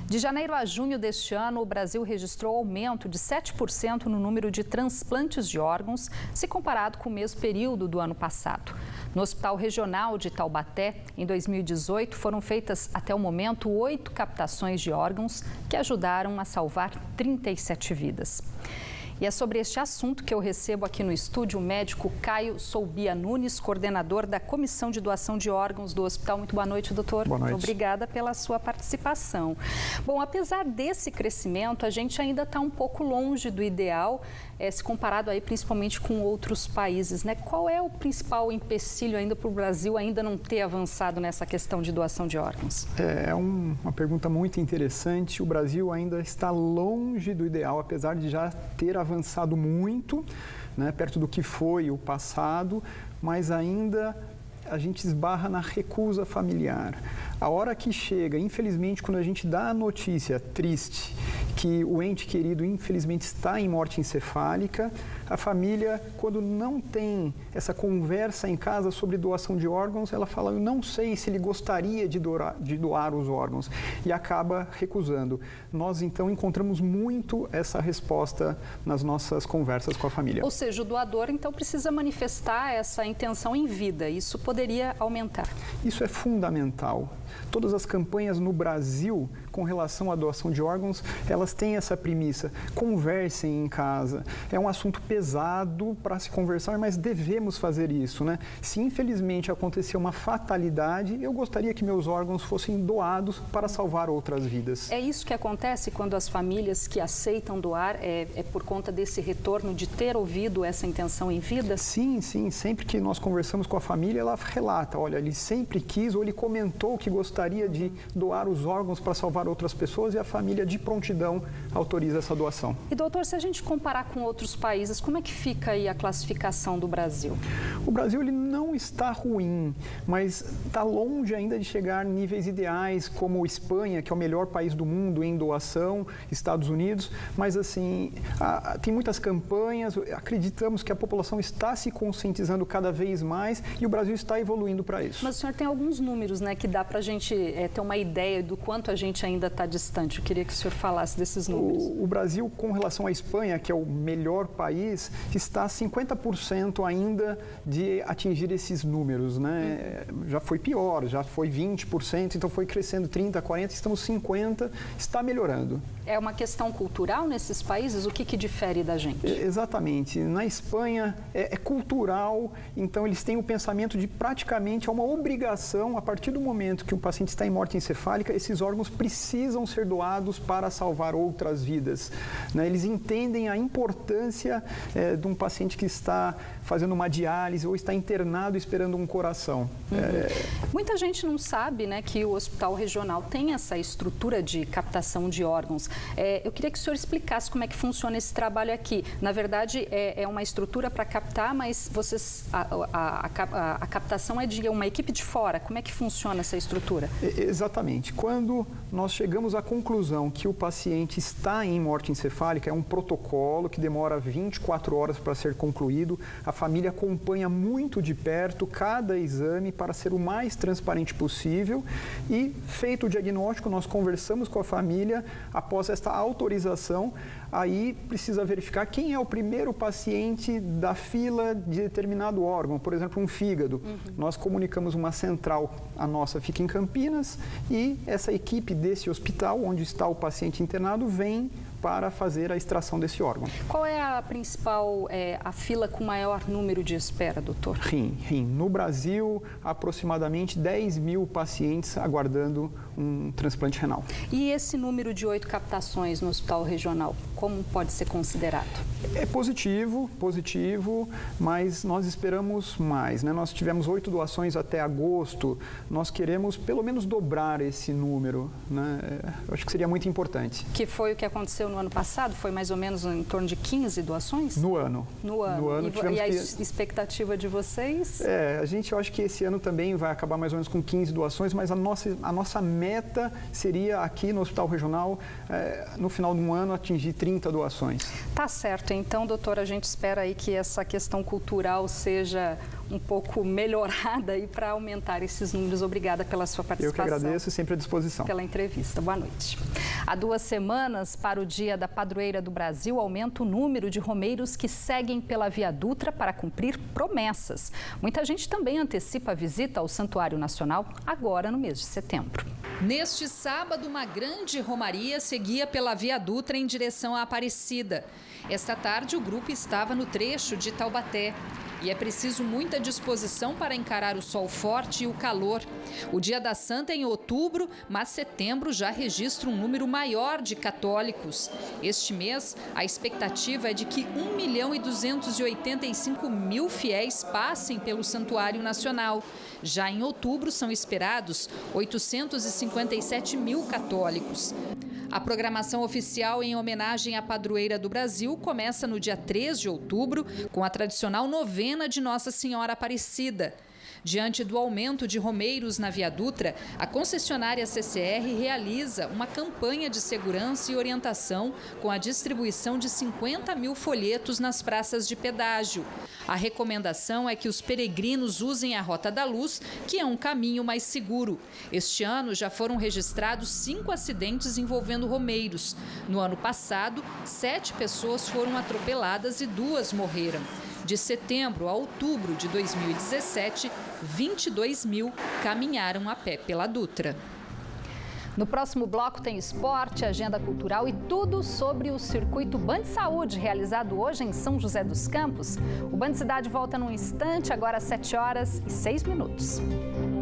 De janeiro a junho deste ano, o Brasil registrou aumento de 7% no número de transplantes de órgãos, se comparado com o mesmo período do ano passado. No Hospital Regional de Taubaté, em 2018, foram feitas até o momento 8 captações de órgãos que ajudaram a salvar 37 vidas. E é sobre este assunto que eu recebo aqui no estúdio o médico Caio Soubia Nunes, coordenador da Comissão de Doação de Órgãos do Hospital. Muito boa noite, doutor. Boa noite. Obrigada pela sua participação. Bom, apesar desse crescimento, a gente ainda está um pouco longe do ideal, se comparado aí principalmente com outros países, né? Qual é o principal empecilho ainda para o Brasil ainda não ter avançado nessa questão de doação de órgãos? É uma pergunta muito interessante. O Brasil ainda está longe do ideal, apesar de já ter avançado muito, né, perto do que foi o passado, mas ainda a gente esbarra na recusa familiar. A hora que chega, infelizmente, quando a gente dá a notícia triste que o ente querido, infelizmente, está em morte encefálica, a família, quando não tem essa conversa em casa sobre doação de órgãos, ela fala, eu não sei se ele gostaria de doar os órgãos, e acaba recusando. Nós, então, encontramos muito essa resposta nas nossas conversas com a família. Ou seja, o doador, então, precisa manifestar essa intenção em vida. Isso poderia aumentar? Isso é fundamental. Todas as campanhas no Brasil com relação à doação de órgãos, elas têm essa premissa. Conversem em casa. É um assunto pesado para se conversar, mas devemos fazer isso, né? Se infelizmente acontecer uma fatalidade, eu gostaria que meus órgãos fossem doados para salvar outras vidas. É isso que acontece quando as famílias que aceitam doar, é por conta desse retorno de ter ouvido essa intenção em vida? Sim, sim. Sempre que nós conversamos com a família, ela relata, olha, ele sempre quis ou ele comentou que gostaria de doar os órgãos para salvar outras pessoas e a família de prontidão autoriza essa doação. E doutor, se a gente comparar com outros países, como é que fica aí a classificação do Brasil? O Brasil ele não está ruim, mas está longe ainda de chegar a níveis ideais como Espanha, que é o melhor país do mundo em doação, Estados Unidos, mas assim, tem muitas campanhas, acreditamos que a população está se conscientizando cada vez mais e o Brasil está evoluindo para isso. Mas o senhor tem alguns números, né, que dá para a gente ter uma ideia do quanto a gente ainda está distante. Eu queria que o senhor falasse desses números. O Brasil, com relação à Espanha, que é o melhor país, está a 50% ainda de atingir esses números, né? Já foi pior, já foi 20%, então foi crescendo 30%, 40%, estamos 50%, está melhorando. É uma questão cultural nesses países? O que difere da gente? Exatamente. Na Espanha é cultural, então eles têm o pensamento de praticamente é uma obrigação, a partir do momento que o paciente está em morte encefálica, esses órgãos precisam ser doados para salvar outras vidas, né? Eles entendem a importância de um paciente que está fazendo uma diálise ou está internado esperando um coração. Muita gente não sabe, né, que o Hospital Regional tem essa estrutura de captação de órgãos. Eu queria que o senhor explicasse como é que funciona esse trabalho aqui. Na verdade, é uma estrutura para captar, mas vocês, a captação é de uma equipe de fora. Como é que funciona essa estrutura? Exatamente. Quando nós chegamos à conclusão que o paciente está em morte encefálica, é um protocolo que demora 24 horas para ser concluído. A família acompanha muito de perto cada exame para ser o mais transparente possível e, feito o diagnóstico, nós conversamos com a família. Após esta autorização, aí precisa verificar quem é o primeiro paciente da fila de determinado órgão, por exemplo, um fígado. Nós comunicamos uma central, a nossa fica em Campinas, e essa equipe desse hospital, onde está o paciente internado, vem para fazer a extração desse órgão. Qual é a principal, a fila com maior número de espera, doutor? Rim. No Brasil, aproximadamente 10 mil pacientes aguardando um transplante renal. E esse número de 8 captações no Hospital Regional, como pode ser considerado? É positivo, mas nós esperamos mais, né? Nós tivemos 8 doações até agosto, nós queremos pelo menos dobrar esse número, né? Eu acho que seria muito importante. Que foi o que aconteceu no ano passado? Foi mais ou menos em torno de 15 doações? No ano. E a expectativa de vocês? Eu acho que esse ano também vai acabar mais ou menos com 15 doações, mas a nossa meta seria aqui no Hospital Regional, no final de um ano, atingir 30 doações. Tá certo. Então, doutor, a gente espera aí que essa questão cultural seja um pouco melhorada aí para aumentar esses números. Obrigada pela sua participação. Eu que agradeço, sempre à disposição. Pela entrevista. Boa noite. Há 2 semanas, para o Dia da Padroeira do Brasil, aumenta o número de romeiros que seguem pela Via Dutra para cumprir promessas. Muita gente também antecipa a visita ao Santuário Nacional agora no mês de setembro. Neste sábado, uma grande romaria seguia pela Via Dutra em direção à Aparecida. Esta tarde, o grupo estava no trecho de Taubaté. E é preciso muita disposição para encarar o sol forte e o calor. O Dia da Santa é em outubro, mas setembro já registra um número maior de católicos. Este mês, a expectativa é de que 1.285.000 fiéis passem pelo Santuário Nacional. Já em outubro, são esperados 857.000 católicos. A programação oficial em homenagem à Padroeira do Brasil começa no dia 3 de outubro, com a tradicional novena de Nossa Senhora Aparecida. Diante do aumento de romeiros na Via Dutra, a concessionária CCR realiza uma campanha de segurança e orientação com a distribuição de 50.000 folhetos nas praças de pedágio. A recomendação é que os peregrinos usem a Rota da Luz, que é um caminho mais seguro. Este ano já foram registrados 5 acidentes envolvendo romeiros. No ano passado, 7 pessoas foram atropeladas e 2 morreram. De setembro a outubro de 2017, 22.000 caminharam a pé pela Dutra. No próximo bloco tem esporte, agenda cultural e tudo sobre o circuito Band Saúde, realizado hoje em São José dos Campos. O Band Cidade volta num instante, agora às 7h06.